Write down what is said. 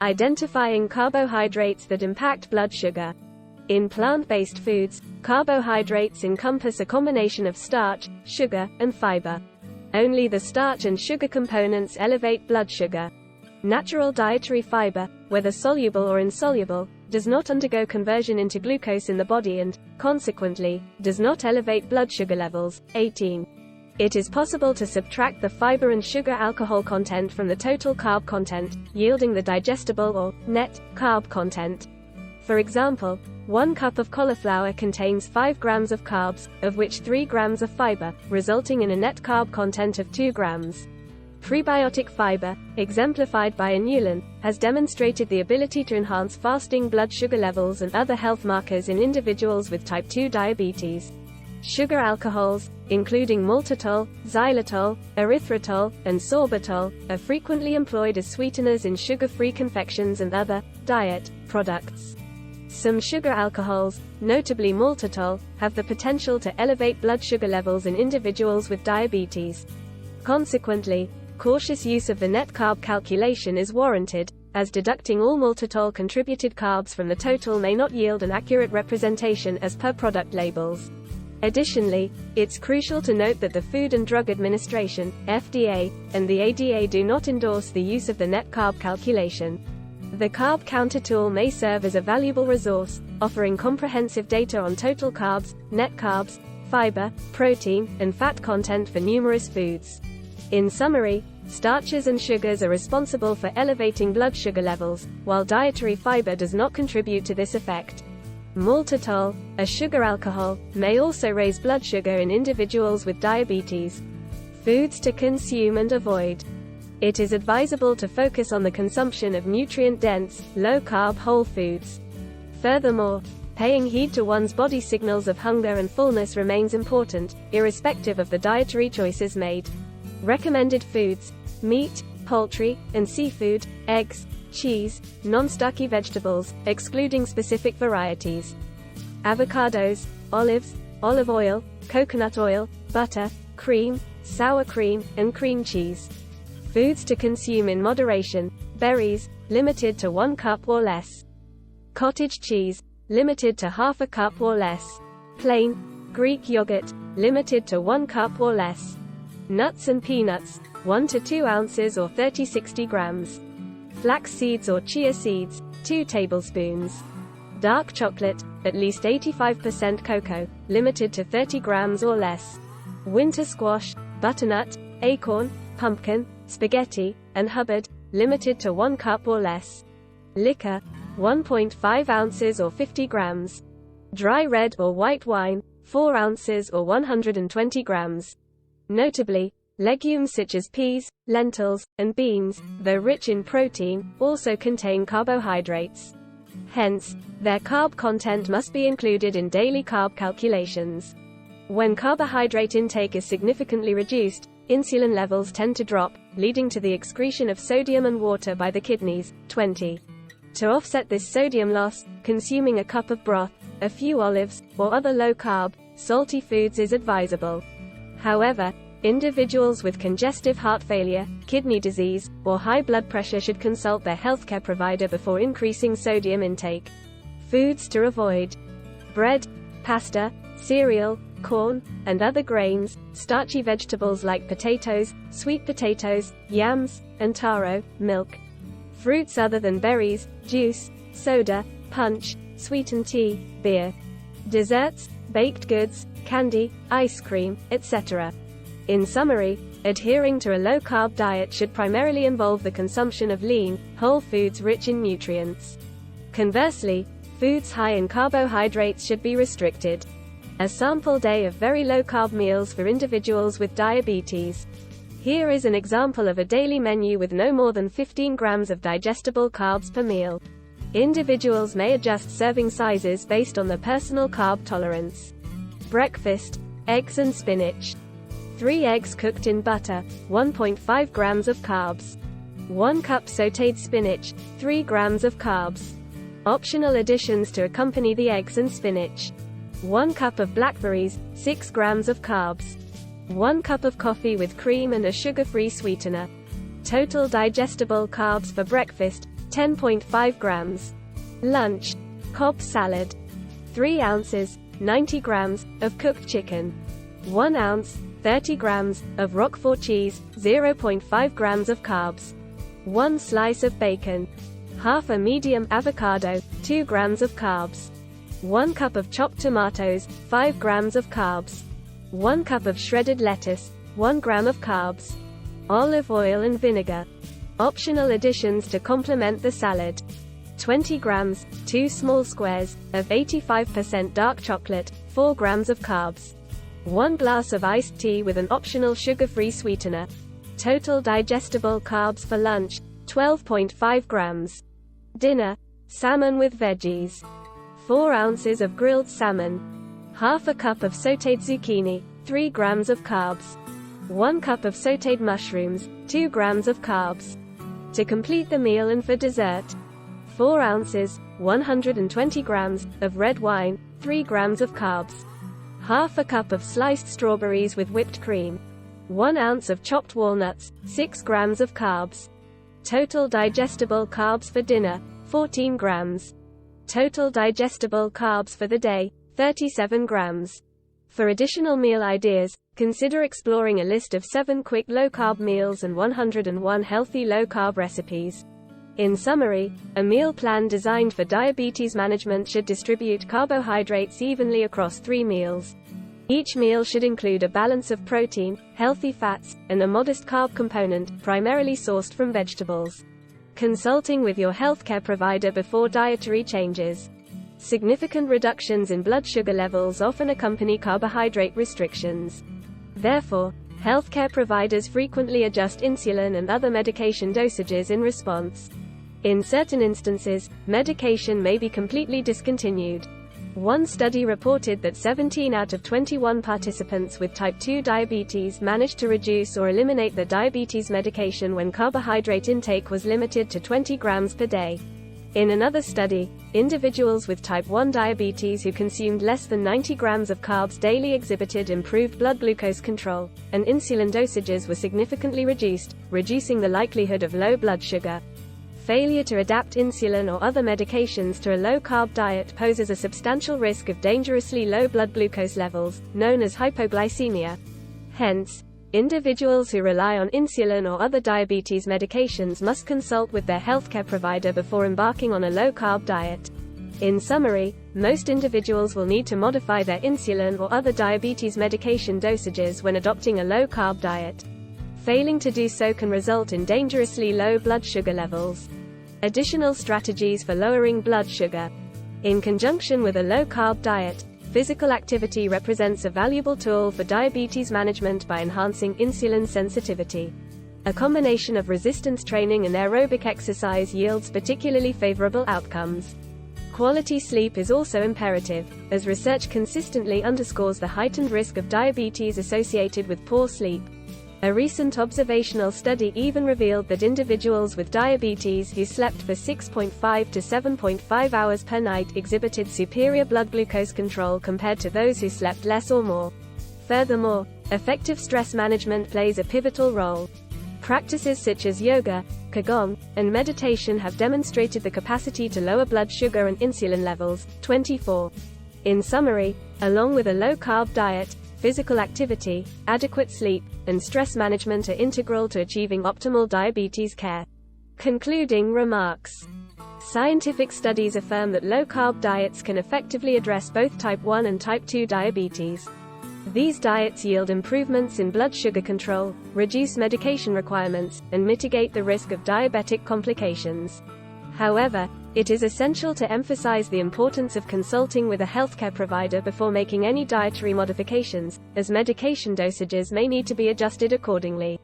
Identifying carbohydrates that impact blood sugar. In plant-based foods, carbohydrates encompass a combination of starch, sugar, and fiber. Only the starch and sugar components elevate blood sugar. Natural dietary fiber, whether soluble or insoluble, does not undergo conversion into glucose in the body and, consequently, does not elevate blood sugar levels. 18. It is possible to subtract the fiber and sugar alcohol content from the total carb content, yielding the digestible or net carb content. For example, 1 cup of cauliflower contains 5 grams of carbs, of which 3 grams of fiber, resulting in a net carb content of 2 grams. Prebiotic fiber, exemplified by inulin, has demonstrated the ability to enhance fasting blood sugar levels and other health markers in individuals with type 2 diabetes. Sugar alcohols, including maltitol, xylitol, erythritol, and sorbitol, are frequently employed as sweeteners in sugar-free confections and other diet products. Some sugar alcohols, notably maltitol, have the potential to elevate blood sugar levels in individuals with diabetes. Consequently, cautious use of the net carb calculation is warranted, as deducting all maltitol-contributed carbs from the total may not yield an accurate representation as per product labels. Additionally, it's crucial to note that the Food and Drug Administration, FDA, and the ADA do not endorse the use of the net carb calculation. The carb counter tool may serve as a valuable resource, offering comprehensive data on total carbs, net carbs, fiber, protein, and fat content for numerous foods. In summary, starches and sugars are responsible for elevating blood sugar levels, while dietary fiber does not contribute to this effect. Maltitol, a sugar alcohol, may also raise blood sugar in individuals with diabetes. Foods to consume and avoid. It is advisable to focus on the consumption of nutrient-dense, low-carb whole foods. Furthermore, paying heed to one's body signals of hunger and fullness remains important, irrespective of the dietary choices made. Recommended foods: meat, poultry, and seafood, eggs, cheese, non-starchy vegetables, excluding specific varieties. Avocados, olives, olive oil, coconut oil, butter, cream, sour cream, and cream cheese. Foods to consume in moderation: berries, limited to 1 cup or less. Cottage cheese, limited to half a cup or less. Plain Greek yogurt, limited to 1 cup or less. Nuts and peanuts, 1 to 2 ounces or 30-60 grams. Flax seeds or chia seeds, 2 tablespoons. Dark chocolate, at least 85% cocoa, limited to 30 grams or less. Winter squash, butternut, acorn, pumpkin, spaghetti, and Hubbard, limited to 1 cup or less. Liquor, 1.5 ounces or 50 grams. Dry red or white wine, 4 ounces or 120 grams. Notably, legumes such as peas, lentils, and beans, though rich in protein, also contain carbohydrates. Hence, their carb content must be included in daily carb calculations. When carbohydrate intake is significantly reduced, insulin levels tend to drop, leading to the excretion of sodium and water by the kidneys. 20. To offset this sodium loss, consuming a cup of broth, a few olives, or other low-carb, salty foods is advisable. However, individuals with congestive heart failure, kidney disease, or high blood pressure should consult their healthcare provider before increasing sodium intake. Foods to avoid: bread, pasta, cereal, corn, and other grains, starchy vegetables like potatoes, sweet potatoes, yams, and taro, milk. Fruits other than berries, juice, soda, punch, sweetened tea, beer. Desserts, baked goods, candy, ice cream, etc. In summary, adhering to a low-carb diet should primarily involve the consumption of lean, whole foods rich in nutrients. Conversely, foods high in carbohydrates should be restricted. A sample day of very low-carb meals for individuals with diabetes. Here is an example of a daily menu with no more than 15 grams of digestible carbs per meal. Individuals may adjust serving sizes based on their personal carb tolerance. Breakfast: eggs and spinach. 3 eggs cooked in butter, 1.5 grams of carbs. 1 cup sautéed spinach, 3 grams of carbs. Optional additions to accompany the eggs and spinach: 1 cup of blackberries, 6 grams of carbs. 1 cup of coffee with cream and a sugar-free sweetener. Total digestible carbs for breakfast: 10.5 grams. Lunch. Cobb salad. 3 ounces, 90 grams, of cooked chicken. 1 ounce, 30 grams, of Roquefort cheese, 0.5 grams of carbs. 1 slice of bacon. Half a medium avocado, 2 grams of carbs. 1 cup of chopped tomatoes, 5 grams of carbs. 1 cup of shredded lettuce, 1 gram of carbs. Olive oil and vinegar. Optional additions to complement the salad. 20 grams, 2 small squares, of 85% dark chocolate, 4 grams of carbs. 1 glass of iced tea with an optional sugar-free sweetener. Total digestible carbs for lunch, 12.5 grams. Dinner. Salmon with veggies. 4 ounces of grilled salmon. Half a cup of sautéed zucchini, 3 grams of carbs. 1 cup of sautéed mushrooms, 2 grams of carbs. To complete the meal and for dessert, 4 ounces, 120 grams, of red wine, 3 grams of carbs. Half a cup of sliced strawberries with whipped cream. 1 ounce of chopped walnuts, 6 grams of carbs. Total digestible carbs for dinner, 14 grams. Total digestible carbs for the day, 37 grams. For additional meal ideas, consider exploring a list of 7 quick low-carb meals and 101 healthy low-carb recipes. In summary, a meal plan designed for diabetes management should distribute carbohydrates evenly across 3 meals. Each meal should include a balance of protein, healthy fats, and a modest carb component, primarily sourced from vegetables. Consulting with your healthcare provider before dietary changes. Significant reductions in blood sugar levels often accompany carbohydrate restrictions. Therefore, healthcare providers frequently adjust insulin and other medication dosages in response. In certain instances, medication may be completely discontinued. One study reported that 17 out of 21 participants with type 2 diabetes managed to reduce or eliminate their diabetes medication when carbohydrate intake was limited to 20 grams per day. In another study, individuals with type 1 diabetes who consumed less than 90 grams of carbs daily exhibited improved blood glucose control, and insulin dosages were significantly reduced, reducing the likelihood of low blood sugar. Failure to adapt insulin or other medications to a low-carb diet poses a substantial risk of dangerously low blood glucose levels, known as hypoglycemia. Hence, individuals who rely on insulin or other diabetes medications must consult with their healthcare provider before embarking on a low-carb diet. In summary, most individuals will need to modify their insulin or other diabetes medication dosages when adopting a low-carb diet. Failing to do so can result in dangerously low blood sugar levels. Additional strategies for lowering blood sugar. In conjunction with a low-carb diet, physical activity represents a valuable tool for diabetes management by enhancing insulin sensitivity. A combination of resistance training and aerobic exercise yields particularly favorable outcomes. Quality sleep is also imperative, as research consistently underscores the heightened risk of diabetes associated with poor sleep. A recent observational study even revealed that individuals with diabetes who slept for 6.5 to 7.5 hours per night exhibited superior blood glucose control compared to those who slept less or more. Furthermore, effective stress management plays a pivotal role. Practices such as yoga, qigong, and meditation have demonstrated the capacity to lower blood sugar and insulin levels. 24. In summary, along with a low-carb diet, physical activity, adequate sleep, and stress management are integral to achieving optimal diabetes care. Concluding remarks. Scientific studies affirm that low-carb diets can effectively address both type 1 and type 2 diabetes. These diets yield improvements in blood sugar control, reduce medication requirements, and mitigate the risk of diabetic complications. However, it is essential to emphasize the importance of consulting with a healthcare provider before making any dietary modifications, as medication dosages may need to be adjusted accordingly.